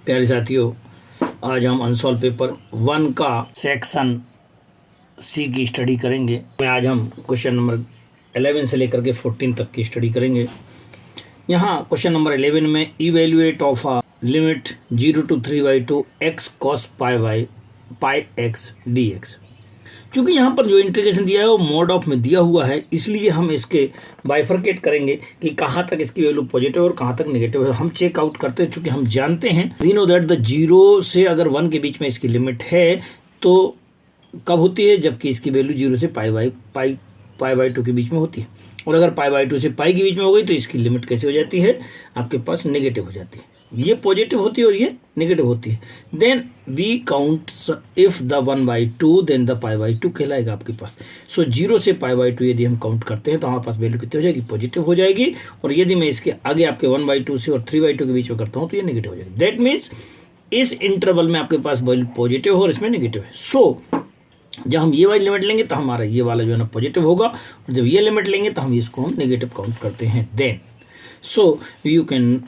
प्यारे साथियों, आज हम अनसॉल्व पेपर 1 का सेक्शन सी की स्टडी करेंगे। आज हम क्वेश्चन नंबर 11 से लेकर के 14 तक की स्टडी करेंगे। यहाँ क्वेश्चन नंबर 11 में evaluate of a limit 0 to 3/2 x cos pi x dx। चूंकि यहाँ पर जो इंटीग्रेशन दिया है वो मोड ऑफ में दिया हुआ है, इसलिए हम इसके बाइफरकेट करेंगे कि कहाँ तक इसकी वैल्यू पॉजिटिव और कहाँ तक नेगेटिव है। हम चेक आउट करते हैं, चूंकि हम जानते हैं वी नो दैट द 0 से अगर 1 के बीच में इसकी लिमिट है तो कब होती है, जबकि इसकी वैल्यू 0 से पाई/2 के बीच में होती है। और अगर पाई/2 से पाई के बीच में हो गई तो इसकी लिमिट कैसे हो जाती है, आपके पास नेगेटिव हो जाती है। ये पॉजिटिव होती है और ये नेगेटिव होती है। Then we count if the 1/2 then the पाई/2 कहलाएगा आपके पास। सो 0 से पाई/2 यदि हम काउंट करते हैं तो हमारे पास वैल्यू कितनी हो जाएगी, पॉजिटिव हो जाएगी। और यदि मैं इसके आगे आपके 1/2 से और 3/2 के बीच में करता हूँ तो ये नेगेटिव हो जाएगी। दैट मीन्स इस इंटरवल में आपके पास वैल्यू पॉजिटिव हो और इसमें नेगेटिव है। सो जब हम ये वाली लिमिट लेंगे तो हमारा ये वाला जो है ना पॉजिटिव होगा, और जब ये लिमिट लेंगे तो हम इसको हम नेगेटिव काउंट करते हैं। Then so you can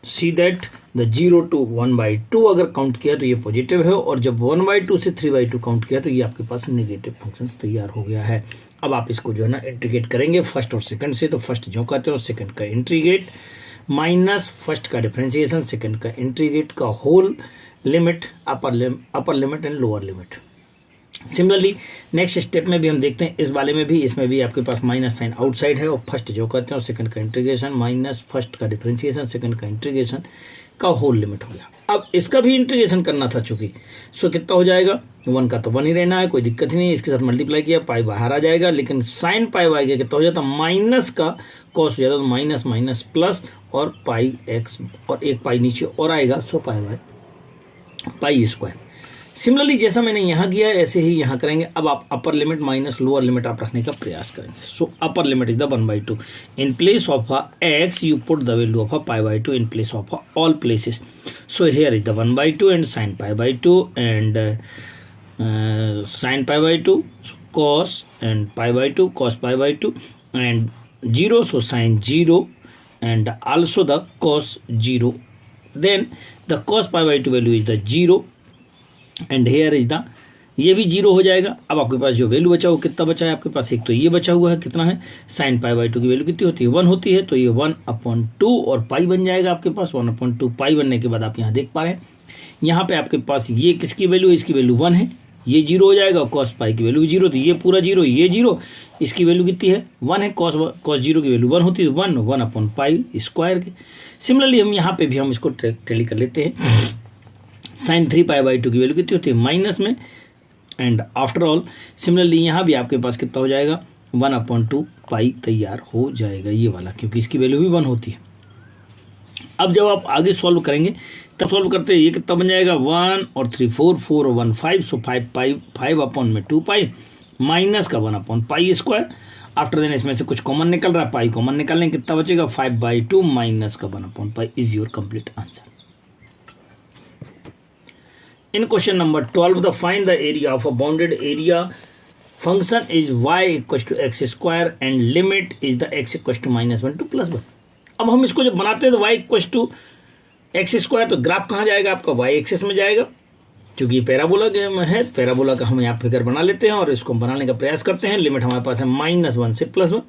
see that the 0 to 1/2 अगर काउंट किया तो ये पॉजिटिव है, और जब 1/2 से 3/2 काउंट किया तो ये आपके पास नेगेटिव फंक्शंस तैयार हो गया है। अब आप इसको जो है ना इंटीग्रेट करेंगे फर्स्ट और सेकंड से। तो फर्स्ट जो कहते हैं सेकंड का इंटीग्रेट माइनस फर्स्ट का डिफरेंशिएशन, सेकंड का इंटीग्रेट का whole limit, upper limit and lower limit. Similarly next step में भी हम देखते हैं, इस वाले में भी, इसमें भी आपके पास माइनस साइन आउटसाइड है, और फर्स्ट जो कहते हैं और सेकंड का इंटीग्रेशन माइनस फर्स्ट का डिफरेंशिएशन, सेकंड का इंटीग्रेशन का होल लिमिट हो गया। अब इसका भी इंटीग्रेशन करना था चूंकि, सो कितना हो जाएगा, 1 का तो 1 ही रहना है, कोई दिक्कत ही नहीं है। इसके साथ मल्टीप्लाई किया, पाई बाहर आ जाएगा, लेकिन साइन पाई बाई का कितना हो जाता, माइनस का कॉस हो जाता, तो माइनस माइनस प्लस और पाई एक्स, और एक पाई नीचे और आएगा, सो पाई स्क्वायर। सिमिलरली जैसा मैंने यहाँ किया है ऐसे ही यहाँ करेंगे। अब आप upper limit minus lower limit आप रखने का प्रयास करेंगे। So upper limit is the 1/2 in place of a x you put the value of a पाई/2 in place of a all places. So here is the 1/2 and sine पाई/2 and sine पाई/2, cos and pi/2, cos pi/2 and 0, so sin 0 and also the cos 0. Then the cos pi/2 value is the 0 and here is the, ये भी 0 हो जाएगा। अब आपके पास जो value बचा वो कितना बचा है आपके पास, एक तो ये बचा हुआ है, कितना है, साइन पाई/2 की वैल्यू कितनी होती है, 1 होती है, तो ये 1/2 और पाई बन जाएगा आपके पास। 1/2 पाई बनने के बाद आप यहाँ देख पा रहे हैं, यहाँ पे आपके पास ये किसकी वैल्यू, इसकी वैल्यू 1 है, ये 0 हो जाएगा, कॉस पाई की वैल्यू 0, तो ये पूरा 0, ये 0, इसकी वैल्यू कितनी है, 1 है, कॉस 0 की वैल्यू 1 होती है, 1/पाई स्क्वायर के। सिमिलरली हम यहाँ पे भी हम इसको टैली कर लेते हैं। साइन 3 पाई/2 की वैल्यू कितनी होती है, माइनस में, एंड आफ्टर ऑल सिमिलरली यहाँ भी आपके पास कितना हो जाएगा, 1/2 पाई तैयार हो जाएगा ये वाला, क्योंकि इसकी वैल्यू भी 1 होती है। अब जब आप आगे सॉल्व करेंगे तब सॉल्व करते हैं, ये कितना बन जाएगा, 1 और 3 4, 4 और 1 5, सो 5/2 पाई माइनस का 1/पाई स्क्वायर। आफ्टर देन इसमें से कुछ कॉमन निकल रहा है, पाई कॉमन निकालें, कितना बचेगा, 5/2 माइनस का 1/पाई is your complete answer. In question number 12, the find the area of a bounded area. Function is y equals to x square and limit is the x equals to -1 to +1. अब हम इसको जब बनाते हैं तो y equals to x square, तो graph कहाँ जाएगा आपका, y एक्सिस में जाएगा, क्योंकि पैराबोला है, पैराबोला का हम यहाँ फिगर बना लेते हैं और इसको बनाने का प्रयास करते हैं। लिमिट हमारे पास है -1 से +1,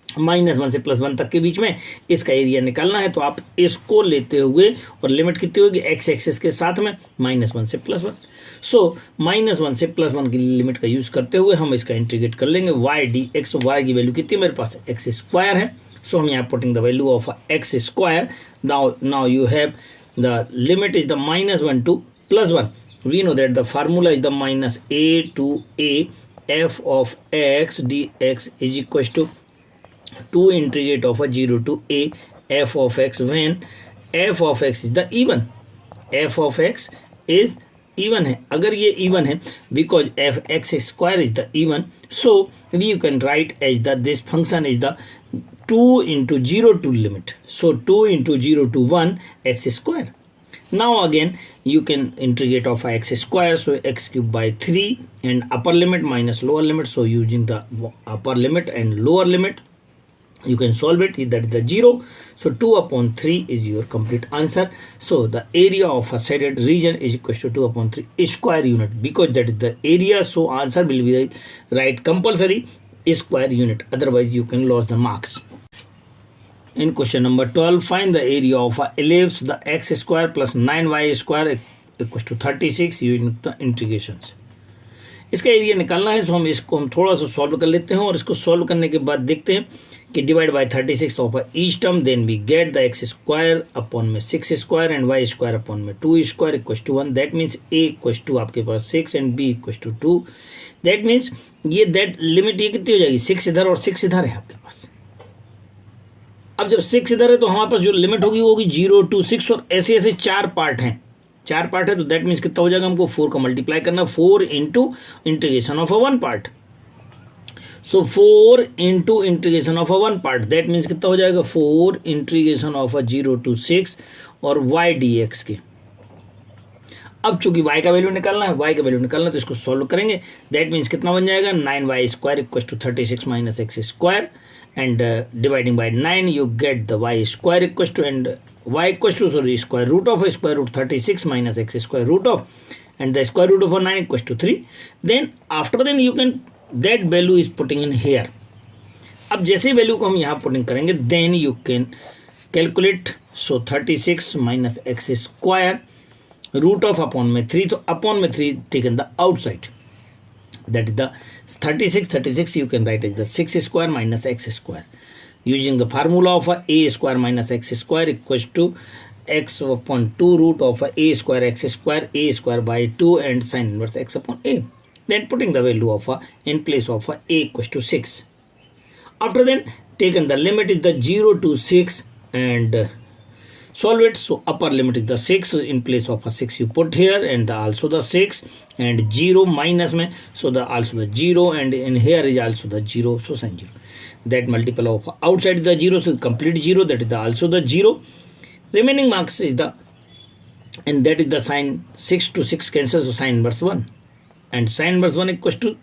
-1 से +1 तक के बीच में इसका एरिया निकालना है, तो आप इसको लेते हुए, और लिमिट कितनी होगी, एक्स एक्सिस के साथ में -1 से +1। सो -1 से +1 की लिमिट का यूज करते हुए हम इसका इंटीग्रेट कर लेंगे। y dx, y की वैल्यू कितनी मेरे पास, एक्स स्क्वायर है, सो हम यहाँ putting the value of X square. Now you have the limit is the -1 to +1। We know that the formula is the -a to a f of x dx is equals to 2 integrate of a 0 to a f of x when f of x is the even, f of x is even है, अगर ये even है, because f x square is the even, so we can write as the this function is the 2 into 0 to limit, so 2 into 0 to 1 x square. Now again you can integrate of x square, so x cube by 3 and upper limit minus lower limit, so using the upper limit and lower limit, You can solve it, that is the 0. So 2 upon 3 is your complete answer. So the area of a shaded region is equal to 2 upon 3 square unit, because that is the area. So answer will be the right compulsory square unit, otherwise you can lose the marks. In question number 12, find the area of a ellipse the x square plus 9y square equals to 36 using the integrations. इसका area निकालना है, तो हम थोड़ा सा solve कर लेते हैं, और इसको सॉल्व करने के बाद देखते हैं कि divide by 36 of each term, then we get the x square upon में 6 square and y square upon में 2 square equals to 1. That means a equals to आपके पास 6 and b equals to 2. That means ये that limit ये कितनी हो जाएगी, 6 इधर और 6 इधर है आपके पास. अब जब 6 इधर है तो हमारे पास जो लिमिट होगी वो होगी 0 to 6, और ऐसे ऐसे 4 पार्ट हैं, तो दैट मीन्स कितना हो जाएगा, हमको 4 का मल्टीप्लाई करना, 4 into integration of 1 part. So 4 into integration of 1 part, that means कितना हो जाएगा, 4 इंटीग्रेशन ऑफ 0 to 6 और y dx के. अब चूंकि y का वैल्यू निकालना है, तो इसको सॉल्व करेंगे. दैट मीन्स कितना बन जाएगा, 9y square equal to 36 minus x square, and dividing by 9 you get the y square equals to, and y equals to square root of 36 minus x square root of, and the square root of 9 equals to 3. Then after then you can, that value is putting in here. अब जैसे value को हम यहाँ putting करेंगे, then you can calculate. So 36 minus x square root of upon में 3, तो upon में 3 taken the outside, that is the 36 you can write as the 6 square minus x square, using the formula of a square minus x square equals to x upon 2 root of a square x square by 2 and sin inverse x upon a. Then putting the value of a in place of a equals to 6. After then taken the limit is the 0 to 6 and solve it. So upper limit is the 6, in place of a 6 you put here, and also the 6 and 0 minus में, so the also the 0, and in here is also the 0, so sin 0. That multiple of outside the 0, so complete 0, that is the also the 0. Remaining marks is the, and that is the sin 6 to 6 cancel, so sin inverse 1, and sin inverse 1 equals to,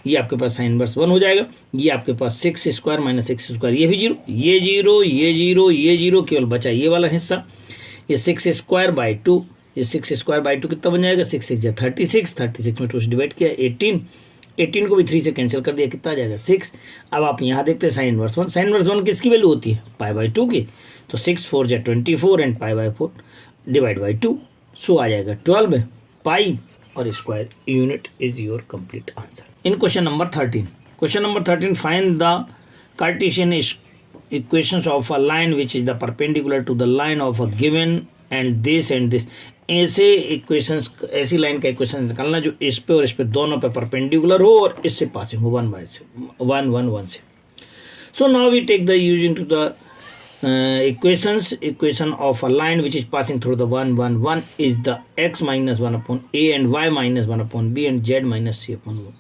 ये आपके पास sin inverse 1 हो जाएगा. ये आपके पास 6 square minus x square, ये भी 0, ये 0, ये 0, ये 0, केवल बचा ये वाला हिस्सा. ये 6 स्क्वायर बाई 2, ये 6 स्क्वायर बाई 2 कितना बन जाएगा, 6 6 36 में 2 से डिवाइड किया, 18 को भी 3 से कैंसिल कर दिया, कितना आ जाएगा 6. अब आप यहाँ देखते हैं sin inverse 1. sin inverse 1 किसकी वैल्यू होती है, पाई बाई 2 की, तो 6 4 24 and pi by 4 divide by 2, सो आ जाएगा 12 पाई और square unit is your complete answer. In question number 13, find the Cartesian equations of a line which is the perpendicular to the line of a given and this. ऐसे equations, ऐसी line का equation निकालना जो इस पे और इस पे दोनों पे परपेंडिकुलर हो और इससे पासिंग हो 1 से. So now we take the using to the equation of a line which is passing through the 1 is the x minus 1 upon a and y minus 1 upon b and z minus c upon 1.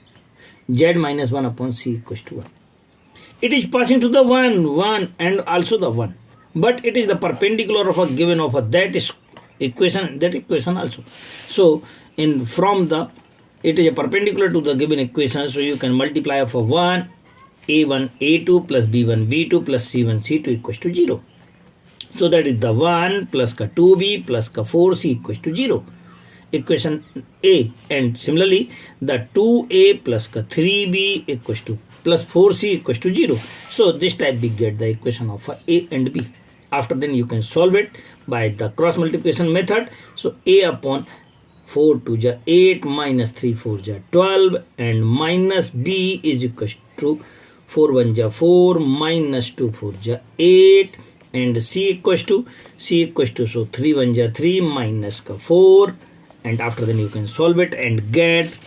Z minus 1 upon c equals to 1. It is passing to the 1 and also the 1, but it is the perpendicular of a given of a that equation also. So in from the, it is a perpendicular to the given equation, so you can multiply of a 1 a1 a2 plus b1 b2 plus c1 c2 equals to 0. So that is the 1 plus ka 2b plus ka 4c equals to 0. Equation A, and similarly the 2a plus 3b equals to plus 4c equals to 0. So this type we get the equation of A and B. After then you can solve it by the cross multiplication method. So a upon 4 2 ja 8 minus 3 4 ja 12 and minus b is equals to 4 1 ja 4 minus 2 4 ja 8 and c equals to so 3 1 ja 3 minus ka 4. And after then you can solve it and get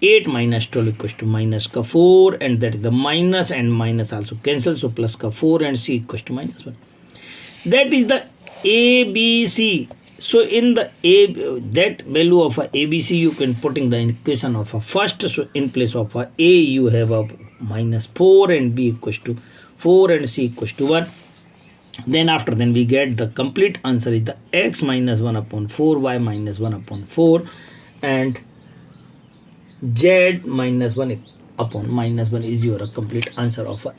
8 minus 12 equals to minus ka 4, and that is the minus and minus also cancel, so plus ka 4 and c equals to minus 1. That is the ABC. So in the that value of a ABC you can put in the equation of a first. So in place of a you have a minus 4 and b equals to 4 and c equals to 1. Then after then we get the complete answer is the x minus 1 upon 4, y minus 1 upon 4 and z minus 1 upon minus 1 is your complete answer of a.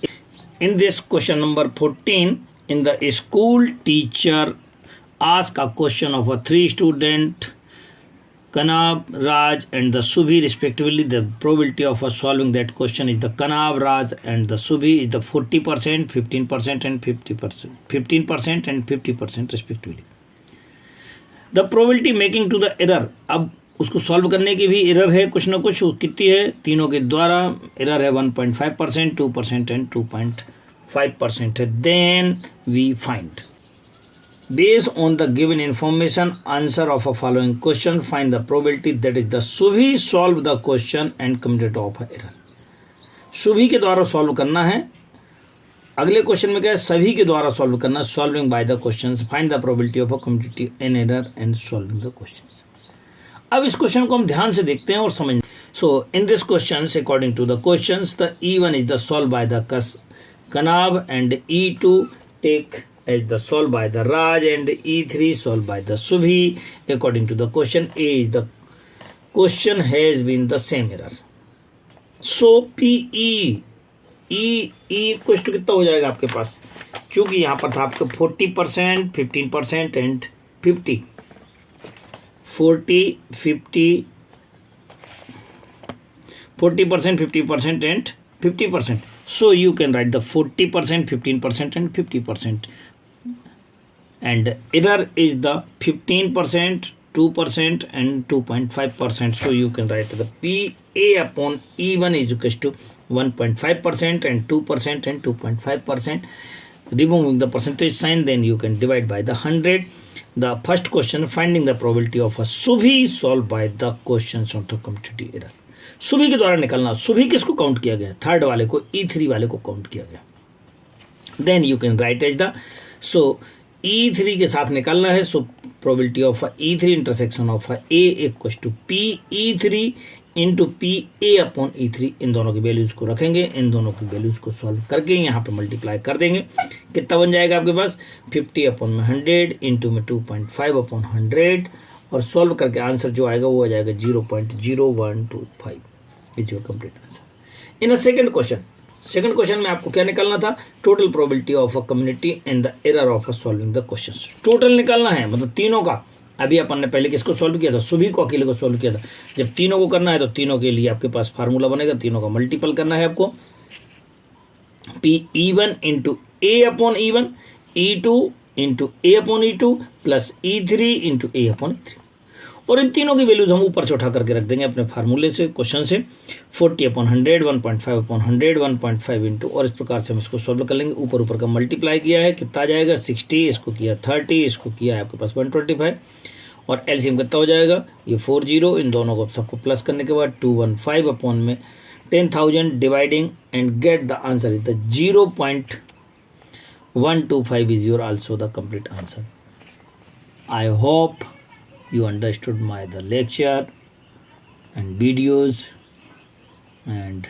in this question number 14, in the school teacher ask a question of a 3 student, Kanab, Raj and the Subhi respectively. The probability of solving that question is the Kanab, Raj and the Subhi is the 40%, 15% and 50%, 15% and 50% respectively. The probability making to the error, अब उसको solve करने की भी error है कुछ ना कुछ, कितनी है, तीनों के द्वारा एरर है 1.5%, 2% एंड 2.5% है. Then we find based on the given information answer of a following question, find the probability that is the Subhi solve the question and committed of error. सुभी के द्वारा सॉल्व करना है. अगले क्वेश्चन में क्या है, सभी के द्वारा सॉल्व करना. Solving by the questions, find the probability of a community an error and solving the questions. अब इस क्वेश्चन को हम ध्यान से देखते हैं और समझ. So in this question according to the questions, the E1 is the solve by the Kanab and E2 take as the solved by the Raj and E3 solved by the Subhi. According to the question, A is the question has been the same error. So PE equal to कितना हो जाएगा आपके पास, चूंकि यहाँ पर था आपका 40%, 15% and 50, 40%, 50% and 50%. So you can write the 40%, 15% and 50%. And error is the 15%, 2% and 2.5%. So you can write the PA upon E1 is equal to 1.5% and 2% and 2.5%. Removing the percentage sign, then you can divide by the 100. The first question, finding the probability of a Subhi solved by the questions on the community error. सुबह के द्वारा निकलना. सुबह किसको count किया गया, third वाले को, E3 वाले को काउंट किया गया. Then you can write as the, so E3 के साथ निकलना है. So probability of E3 intersection of A equal to PE3 into PA upon E3. इन दोनों की वैल्यूज को रखेंगे, इन दोनों की वैल्यूज को सॉल्व करके यहाँ पे मल्टीप्लाई कर देंगे. कितना बन जाएगा आपके पास, 50 अपॉन में 100 इंटू में 2.5 अपॉन 100, और सॉल्व करके आंसर जो आएगा वो आ जाएगा 0.0125 is your complete answer. In a second question में आपको क्या निकालना था, total probability of a community and the error of a solving the questions. Total निकालना है, मतलब तीनों का. अभी अपन ने पहले किसको सॉल्व किया था, सुबह को अकेले को सॉल्व किया था. जब तीनों को करना है तो तीनों के लिए आपके पास फार्मूला बनेगा, तीनों का मल्टीपल करना है आपको. E1 into A upon E1, E2 into A upon E2 plus E3 into A upon E3. और इन तीनों की वैल्यूज हम ऊपर से उठा करके रख देंगे अपने फार्मूले से, क्वेश्चन से. 40 अपॉन 100, 1.5 अपॉन 100, 1.5 इंटू, और इस प्रकार से हम इसको सॉल्व कर लेंगे. ऊपर का मल्टीप्लाई किया है, कितना आ जाएगा 60, इसको किया 30, इसको किया है आपके पास 125, और एलसीएम कितना हो जाएगा, ये 40. इन दोनों को सबको प्लस करने के बाद 215 अपॉन में 10,000 dividing and get the answer is the 0.125 is your also the complete answer. I hope you understood the lecture and videos, and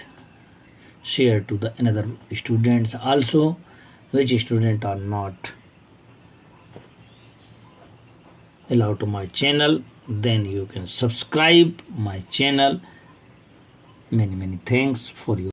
share to the another students also, which student are not allowed to my channel. Then you can subscribe my channel. Many thanks for you.